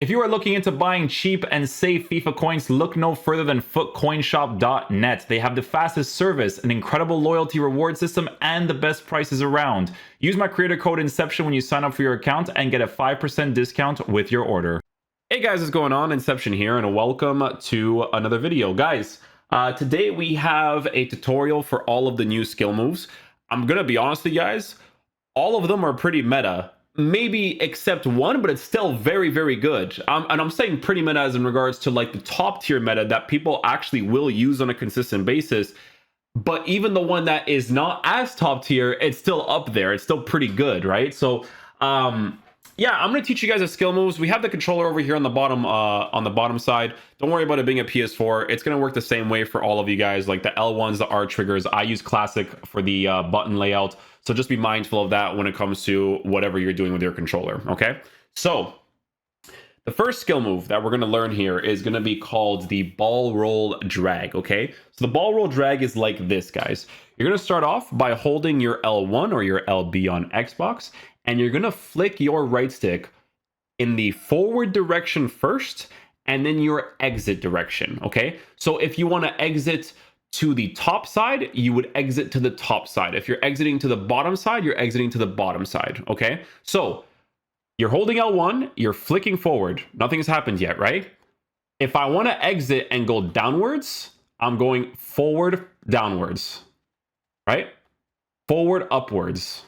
If you are looking into buying cheap and safe FIFA coins, look no further than footcoinshop.net. They have the fastest service, an incredible loyalty reward system, and the best prices around. Use my creator code Inception when you sign up for your account and get a 5% discount with your order. Hey guys, what's going on? Inception here, and welcome to another video. Guys, today we have a tutorial for all of the new skill moves. I'm gonna be honest with you guys, all of them are pretty meta. Maybe except one, but it's still very, very good. And I'm saying pretty meta as in regards to like the top tier meta that people actually will use on a consistent basis. But even the one that is not as top tier, it's still up there. It's still pretty good, right? So, yeah, I'm going to teach you guys the skill moves. We have the controller over here on the bottom side. Don't worry about it being a PS4. It's going to work the same way for all of you guys, like the L1s, the R triggers. I use classic for the button layout. So just be mindful of that when it comes to whatever you're doing with your controller, okay? So the first skill move that we're going to learn here is going to be called the ball roll drag, okay? So the ball roll drag is like this, guys. You're going to start off by holding your L1 or your LB on Xbox, and you're going to flick your right stick in the forward direction first, and then your exit direction, okay? So if you want to exit to the top side, you would exit to the top side. If you're exiting to the bottom side, you're exiting to the bottom side, okay? So you're holding L1, you're flicking forward. Nothing has happened yet, right? If I want to exit and go downwards, I'm going forward, downwards, right? Forward, upwards.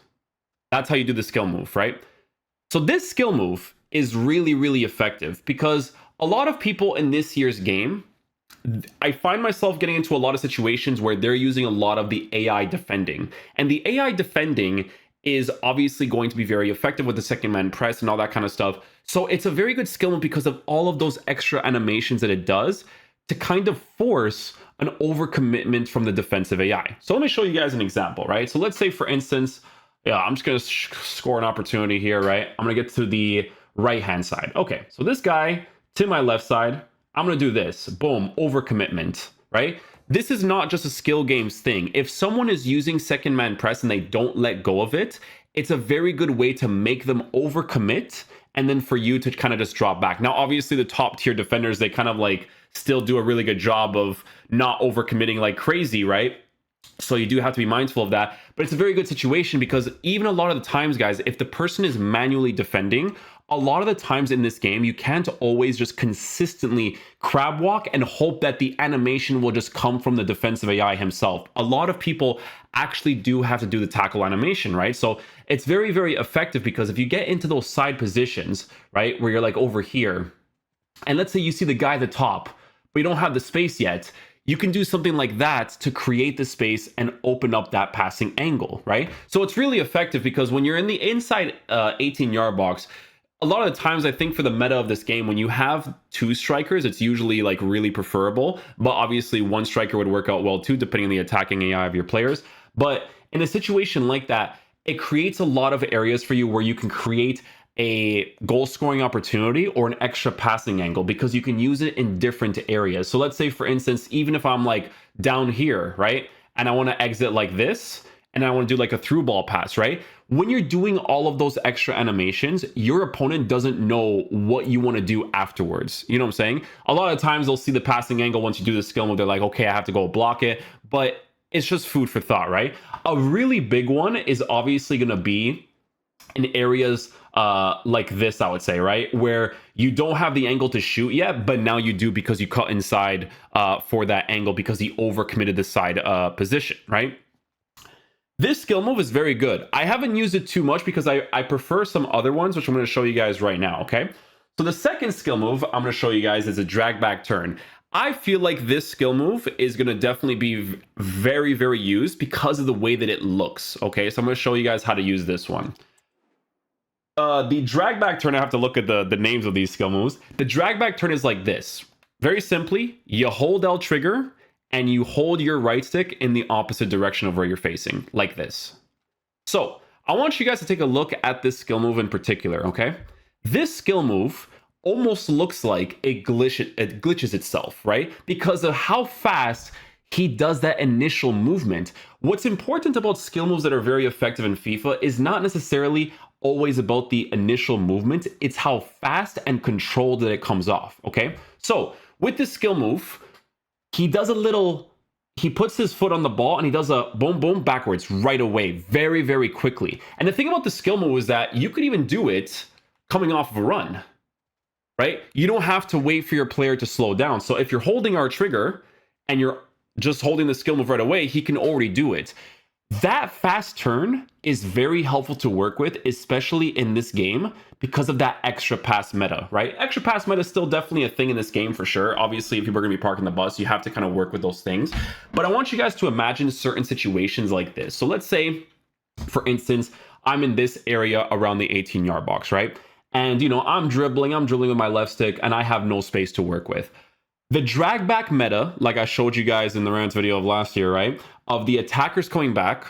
That's how you do the skill move, right? So this skill move is really, really effective because a lot of people in this year's game, I find myself getting into a lot of situations where they're using a lot of the AI defending. And the AI defending is obviously going to be very effective with the second man press and all that kind of stuff. So it's a very good skill move because of all of those extra animations that it does to kind of force an overcommitment from the defensive AI. So let me show you guys an example, right? So let's say, for instance, yeah, I'm just going to score an opportunity here, right? I'm going to get to the right-hand side. Okay, so this guy to my left side, I'm going to do this. Boom, overcommitment, right? This is not just a skill games thing. If someone is using second man press and they don't let go of it, it's a very good way to make them overcommit and then for you to kind of just drop back. Now, obviously the top tier defenders, they kind of like still do a really good job of not overcommitting like crazy, right? So you do have to be mindful of that, but it's a very good situation because even a lot of the times, guys, if the person is manually defending, a lot of the times in this game, you can't always just consistently crab walk and hope that the animation will just come from the defensive AI himself. A lot of people actually do have to do the tackle animation, right? So it's very, very effective because if you get into those side positions, right, where you're like over here, and let's say you see the guy at the top, but you don't have the space yet, you can do something like that to create the space and open up that passing angle, right? So it's really effective because when you're in the inside 18-yard box, a lot of the times, I think for the meta of this game, when you have two strikers, it's usually like really preferable. But obviously, one striker would work out well too, depending on the attacking AI of your players. But in a situation like that, it creates a lot of areas for you where you can create a goal scoring opportunity or an extra passing angle because you can use it in different areas. So let's say, for instance, even if I'm like down here, right, and I want to exit like this, and I want to do like a through ball pass, right? When you're doing all of those extra animations, your opponent doesn't know what you want to do afterwards. You know what I'm saying? A lot of times they'll see the passing angle once you do the skill move. They're like, okay, I have to go block it. But it's just food for thought, right? A really big one is obviously going to be in areas like this, I would say, right? Where you don't have the angle to shoot yet, but now you do because you cut inside for that angle because he overcommitted the side position, right? This skill move is very good. I haven't used it too much because I prefer some other ones, which I'm going to show you guys right now, okay? So the second skill move I'm going to show you guys is a drag back turn. I feel like this skill move is going to definitely be very, very used because of the way that it looks, okay? So I'm going to show you guys how to use this one. The drag back turn, I have to look at the names of these skill moves. The drag back turn is like this. Very simply, you hold L trigger, and you hold your right stick in the opposite direction of where you're facing, like this. So I want you guys to take a look at this skill move in particular, okay? This skill move almost looks like it glitches itself, right? Because of how fast he does that initial movement. What's important about skill moves that are very effective in FIFA is not necessarily always about the initial movement. It's how fast and controlled that it comes off, okay? So with this skill move, he puts his foot on the ball and he does a boom, boom backwards right away, very, very quickly. And the thing about the skill move is that you could even do it coming off of a run, right? You don't have to wait for your player to slow down. So if you're holding our trigger and you're just holding the skill move right away, he can already do it. That fast turn is very helpful to work with, especially in this game, because of that extra pass meta, right? Extra pass meta is still definitely a thing in this game for sure. Obviously, if people are going to be parking the bus, you have to kind of work with those things. But I want you guys to imagine certain situations like this. So let's say, for instance, I'm in this area around the 18-yard box, right? And, you know, I'm dribbling with my left stick, and I have no space to work with. The drag back meta, like I showed you guys in the rants video of last year, right? Of the attackers coming back,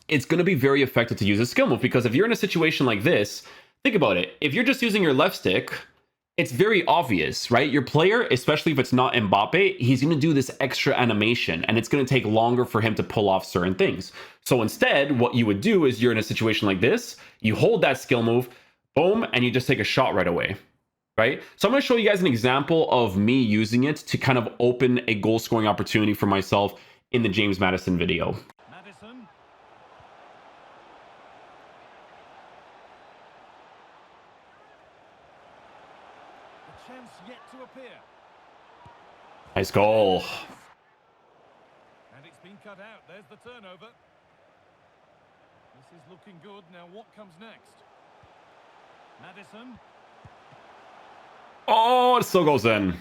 it's going to be very effective to use a skill move, because if you're in a situation like this, think about it. If you're just using your left stick, it's very obvious, right? Your player, especially if it's not Mbappe, he's going to do this extra animation, and it's going to take longer for him to pull off certain things. So instead, what you would do is you're in a situation like this, you hold that skill move, boom, and you just take a shot right away. Right? So I'm going to show you guys an example of me using it to kind of open a goal scoring opportunity for myself in the James Maddison video. Maddison. A chance yet to appear. Nice goal. And it's been cut out. There's the turnover. This is looking good. Now what comes next? Maddison. Oh, it still goes in.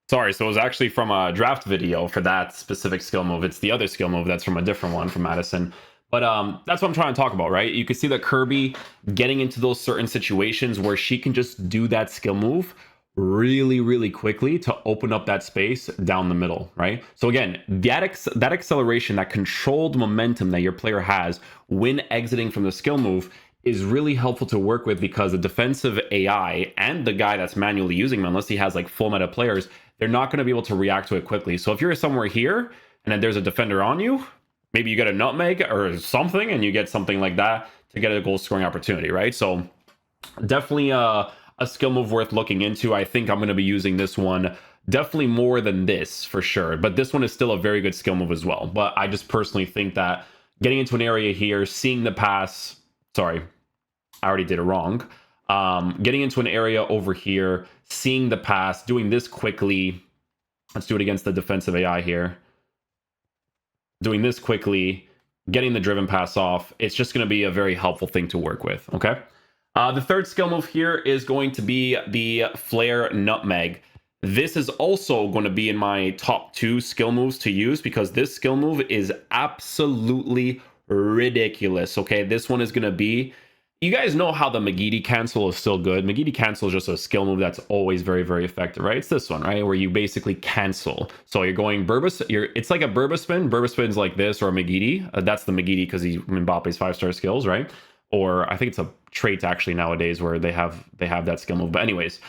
Sorry, so it was actually from a draft video for that specific skill move. It's the other skill move that's from a different one from Maddison. But that's what I'm trying to talk about, right? You can see that Kirby getting into those certain situations where she can just do that skill move really, really quickly to open up that space down the middle, right? So again, that acceleration, that controlled momentum that your player has when exiting from the skill move is really helpful to work with, because the defensive AI and the guy that's manually using them, unless he has like full meta players, they're not going to be able to react to it quickly. So if you're somewhere here and then there's a defender on you, maybe you get a nutmeg or something and you get something like that to get a goal scoring opportunity, right? So definitely a skill move worth looking into. I think I'm going to be using this one definitely more than this for sure, but this one is still a very good skill move as well. But I just personally think that getting into an area here, seeing the pass, sorry, I already did it wrong. Getting into an area over here, seeing the pass, doing this quickly. Let's do it against the defensive AI here. Doing this quickly, getting the driven pass off. It's just going to be a very helpful thing to work with, okay? The third skill move here is going to be the Flair nutmeg. This is also going to be in my top 2 skill moves to use, because this skill move is absolutely ridiculous, okay? This one is going to be, you guys know how the McGeady cancel is still good. McGeady cancel is just a skill move that's always very, very effective, right? It's this one, right? Where you basically cancel. So you're going it's like a Burba spin. Burba spin's like this, or a McGeady. That's the McGeady because he's Mbappe's 5-star skills, right? Or I think it's a trait actually nowadays where they have that skill move. But anyways,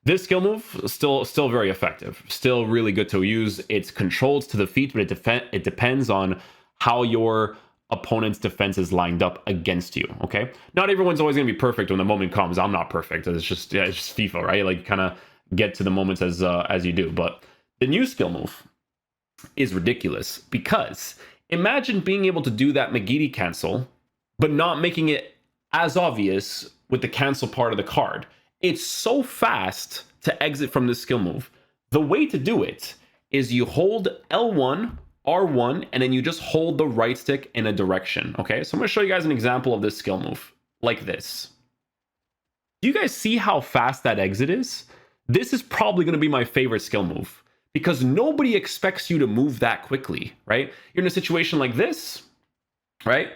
this skill move is still very effective. Still really good to use. It's controlled to the feet, but it depends on how your opponent's defense is lined up against you, okay? Not everyone's always going to be perfect when the moment comes. I'm not perfect. It's just FIFA, right? Like, kind of get to the moments as you do. But the new skill move is ridiculous, because imagine being able to do that McGeady cancel, but not making it as obvious with the cancel part of the card. It's so fast to exit from this skill move. The way to do it is you hold L1, R1, and then you just hold the right stick in a direction, okay? So I'm gonna show you guys an example of this skill move, like this. Do you guys see how fast that exit is? This is probably gonna be my favorite skill move, because nobody expects you to move that quickly, right? You're in a situation like this, right?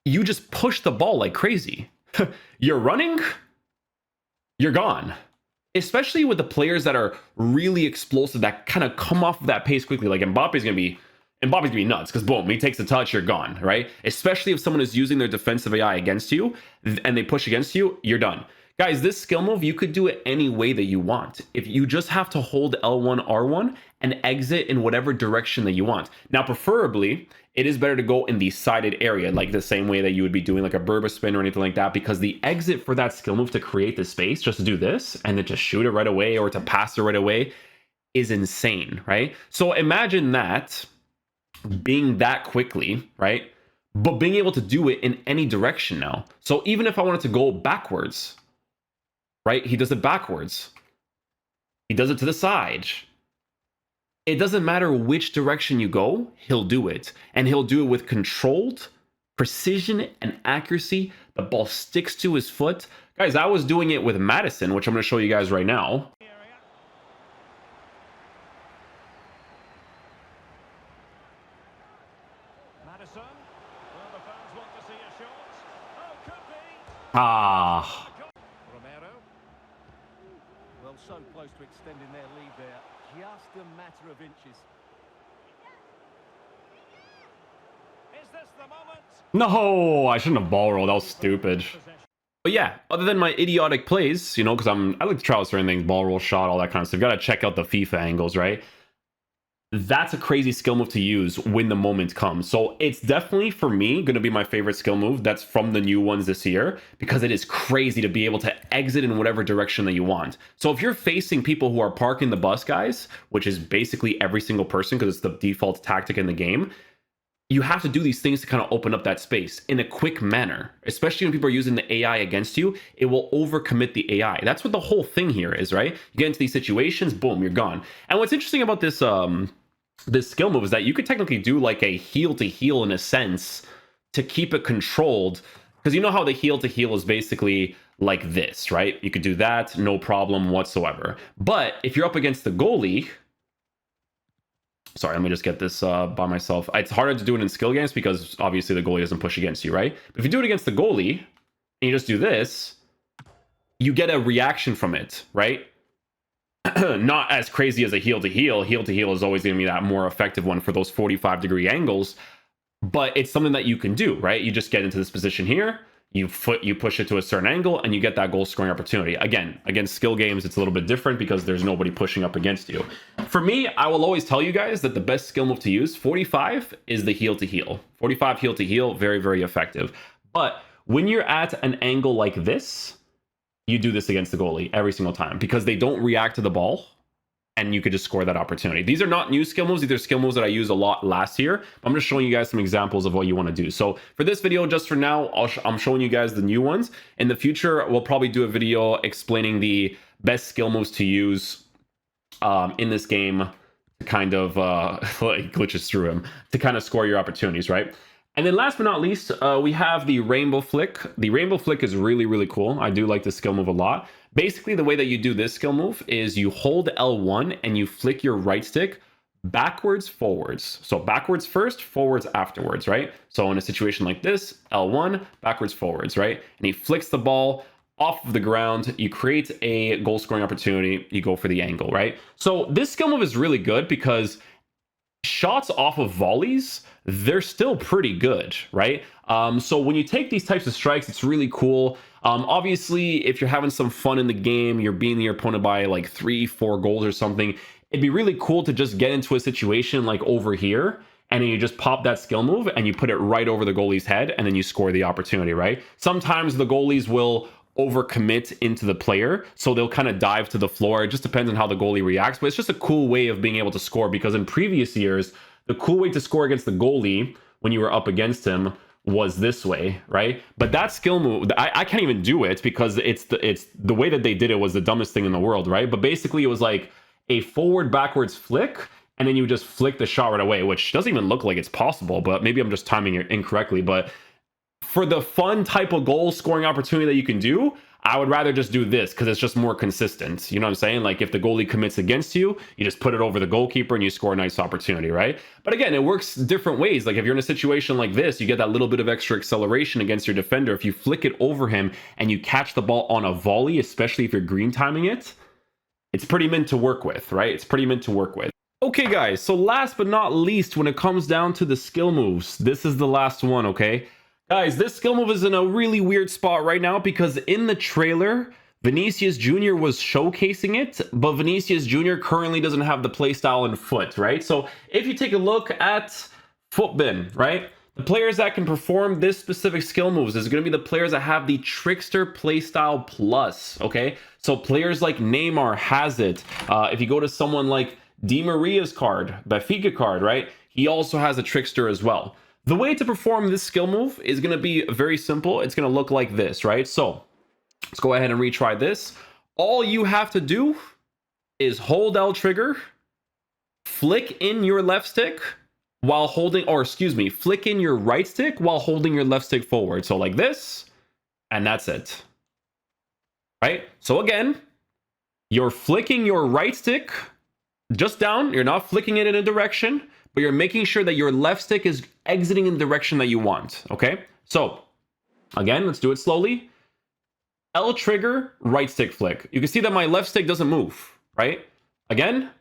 You just push the ball like crazy. You're running, you're gone. Especially with the players that are really explosive, that kind of come off of that pace quickly. Like Mbappe's gonna be nuts, because boom, he takes the touch, you're gone, right? Especially if someone is using their defensive AI against you and they push against you, you're done. Guys, this skill move, you could do it any way that you want. If you just have to hold L1, R1, and exit in whatever direction that you want. Now, preferably, it is better to go in the sided area, like the same way that you would be doing like a Burba spin or anything like that, because the exit for that skill move to create the space, just to do this and then just shoot it right away or to pass it right away, is insane, right? So imagine that being that quickly, right? But being able to do it in any direction now. So even if I wanted to go backwards, right? He does it backwards. He does it to the side. It doesn't matter which direction you go, he'll do it. And he'll do it with controlled precision and accuracy. The ball sticks to his foot. Guys, I was doing it with Madison, which I'm going to show you guys right now. Madison. Well, the fans want to see a shot. Oh, could be. Ah. Romero. Well, so close to extending their lead there. Just a matter of inches. Is this the moment? No, I shouldn't have ball rolled. That was stupid. But yeah, other than my idiotic plays, you know, because I like to try out certain things, ball roll, shot, all that kind of stuff. You got to check out the FIFA angles, right? That's a crazy skill move to use when the moment comes. So it's definitely, for me, going to be my favorite skill move that's from the new ones this year, because it is crazy to be able to exit in whatever direction that you want. So if you're facing people who are parking the bus, guys, which is basically every single person because it's the default tactic in the game, you have to do these things to kind of open up that space in a quick manner, especially when people are using the AI against you. It will overcommit the AI. That's what the whole thing here is, right? You get into these situations, boom, you're gone. And what's interesting about this this skill move is that you could technically do like a heel to heel in a sense to keep it controlled, because you know how the heel to heel is basically like this, right? You could do that, no problem whatsoever. But if you're up against the goalie, sorry, let me just get this by myself. It's harder to do it in skill games because obviously the goalie doesn't push against you, right? But if you do it against the goalie and you just do this, you get a reaction from it, right? Not as crazy as a heel to heel. Heel to heel is always going to be that more effective one for those 45-degree angles, but it's something that you can do, right? You just get into this position here, you push it to a certain angle, and you get that goal scoring opportunity. Again, against skill games, it's a little bit different because there's nobody pushing up against you. For me, I will always tell you guys that the best skill move to use, 45, is the heel to heel. 45 heel to heel, very, very effective. But when you're at an angle like this, you do this against the goalie every single time because they don't react to the ball, and you could just score that opportunity. These are not new skill moves. These are skill moves that I used a lot last year. I'm just showing you guys some examples of what you want to do. So for this video, just for now, I'm showing you guys the new ones. In the future, we'll probably do a video explaining the best skill moves to use in this game to kind of like glitches through him to kind of score your opportunities, right? And then last but not least, we have the rainbow flick. The rainbow flick is really, really cool. I do like this skill move a lot. Basically, the way that you do this skill move is you hold L1 and you flick your right stick backwards, forwards. So backwards first, forwards afterwards, right? So in a situation like this, L1, backwards, forwards, right? And he flicks the ball off of the ground. You create a goal scoring opportunity. You go for the angle, right? So this skill move is really good because shots off of volleys, they're still pretty good, right? So when you take these types of strikes, it's really cool. Obviously, if you're having some fun in the game, you're beating your opponent by like 3-4 goals or something, it'd be really cool to just get into a situation like over here, and then you just pop that skill move and you put it right over the goalie's head, and then you score the opportunity, right? Sometimes the goalies will overcommit into the player, so they'll kind of dive to the floor. It just depends on how the goalie reacts, but it's just a cool way of being able to score, because in previous years, the cool way to score against the goalie when you were up against him was this way, right? But that skill move, I can't even do it because it's the way that they did it was the dumbest thing in the world, right? But basically it was like a forward backwards flick, and then you just flick the shot right away, which doesn't even look like it's possible, but maybe I'm just timing it incorrectly. But for the fun type of goal scoring opportunity that you can do, I would rather just do this because it's just more consistent. You know what I'm saying? Like if the goalie commits against you, you just put it over the goalkeeper and you score a nice opportunity, right? But again, it works different ways. Like if you're in a situation like this, you get that little bit of extra acceleration against your defender. If you flick it over him and you catch the ball on a volley, especially if you're green timing it, it's pretty mint to work with, right? It's pretty mint to work with. Okay, guys, so last but not least, when it comes down to the skill moves, this is the last one, okay? Guys, this skill move is in a really weird spot right now because in the trailer, Vinicius Jr. was showcasing it, but Vinicius Jr. currently doesn't have the playstyle in foot, right? So if you take a look at Footbin, right? The players that can perform this specific skill moves is going to be the players that have the Trickster playstyle plus, okay? So players like Neymar has it. If you go to someone like Di Maria's card, Benfica card, right? He also has a Trickster as well. The way to perform this skill move is going to be very simple. It's going to look like this, right? So let's go ahead and retry this. All you have to do is hold L trigger, flick in your left stick, while holding, or excuse me, flick in your right stick while holding your left stick forward. So like this, and that's it. Right? So again, you're flicking your right stick just down. You're not flicking it in a direction, but you're making sure that your left stick is exiting in the direction that you want. Okay? So again, let's do it slowly. L trigger, right stick flick. You can see that my left stick doesn't move, right? Again,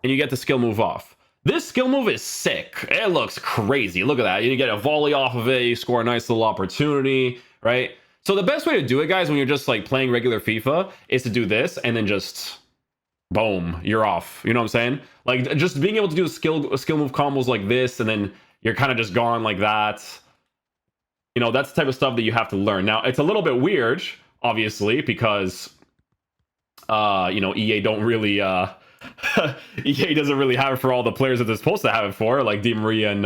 and you get the skill move off. This skill move is sick. It looks crazy. Look at that. You get a volley off of it. You score a nice little opportunity, right? So the best way to do it, guys, when you're just like playing regular FIFA is to do this and then just boom, you're off. You know what I'm saying? Like just being able to do skill move combos like this and then you're kind of just gone like that. You know, that's the type of stuff that you have to learn. Now, it's a little bit weird, obviously, because you know, EA don't really EA doesn't really have it for all the players that they're supposed to have it for, like Di Maria and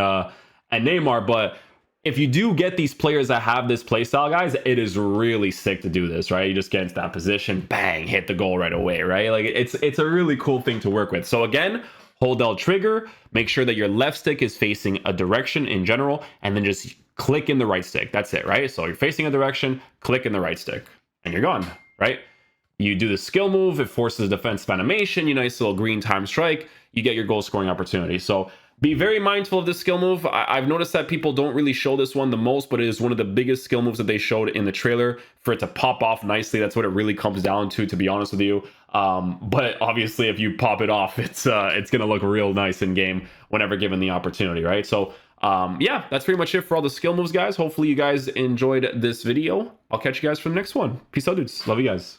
Neymar. But if you do get these players that have this playstyle, guys, it is really sick to do this, right? You just get into that position, bang, hit the goal right away, right? Like it's a really cool thing to work with. So again, hold L trigger, make sure that your left stick is facing a direction in general, and then just click in the right stick. That's it, right? So you're facing a direction, click in the right stick, and you're gone, right? You do the skill move, it forces a defensive animation, you nice little green time strike, you get your goal scoring opportunity. So be very mindful of this skill move. I've noticed that people don't really show this one the most, but it is one of the biggest skill moves that they showed in the trailer for it to pop off nicely. That's what it really comes down to be honest with you. But obviously if you pop it off, it's gonna look real nice in game whenever given the opportunity, right? So yeah, that's pretty much it for all the skill moves, guys. Hopefully you guys enjoyed this video. I'll catch you guys for the next one. Peace out, dudes. Love you guys.